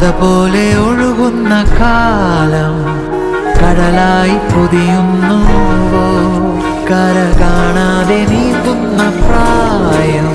കഥ പോലെ ഒഴുകുന്ന കാലം കടലായി പൊതിയുന്നു, കര കാണാതെ നീന്തുന്ന പ്രായം.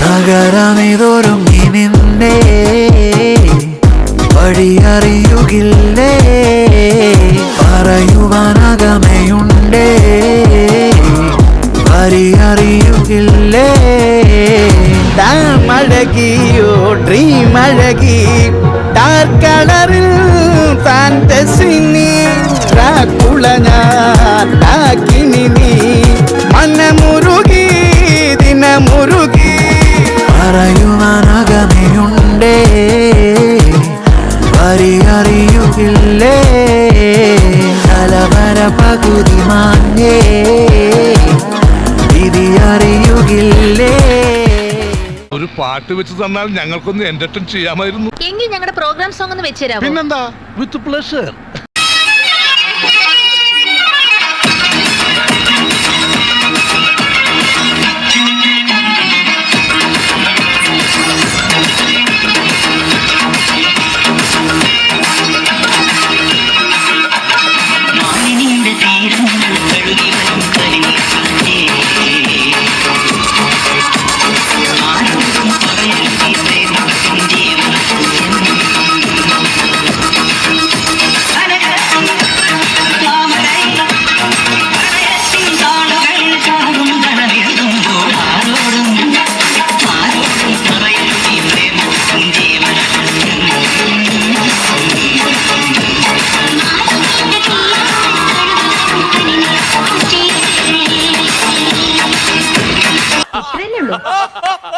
നഗരമിതൊരുങ്ങി നിന്നേ വഴിയറിയുകില്ലേ, പറയുവാനകമയുണ്ടേ വരിയറിയുകില്ലേ. അഴകിയോ ഡ്രീം അഴകി ഡാർക്ക് കളറിൽ ഫാന്റസിനി ഡ്രാക്കുള ഞാൻ ഡാക്കിനി നീ മനമുരുകി ദിനമുരുകി. പറയുവാനകമയുണ്ടേ വരിയറിയുകില്ലേ, കലവര പകുതി മാഞ്ഞേ വിധിയറിയുകില്ലേ. ഒരു പാട്ട് വെച്ച് തന്നാൽ ഞങ്ങൾക്കൊന്ന് എന്റർടൈൻ ചെയ്യാമായിരുന്നു. എങ്കിൽ ഞങ്ങളുടെ പ്രോഗ്രാം സോങ് ഒന്ന് വെച്ചുതരാമോ? പിന്നെന്താ, വിത്ത് പ്ലഷർ.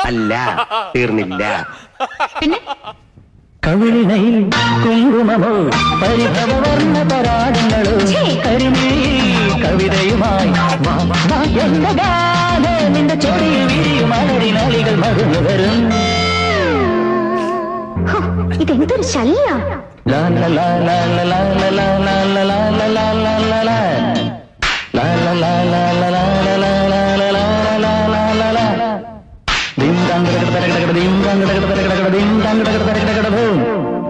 അല്ല, തീർന്നില്ല. പിന്നെ കവിളിണയിൽ കുങ്കുമമോ പരിഭവവർണ്ണ പരാഗങ്ങളോ കരിമിഴി കവിതയുമായി എന്റെ ഗാനം നിന്റെ ചൊടിയിൽ വിരിയും അലരിനാളികൾ മറന്നു വരും. ഇതെന്തൊരു ശല്യ. dim dang da da da da da dim dang da da da da da dim dang da da da da da da boom.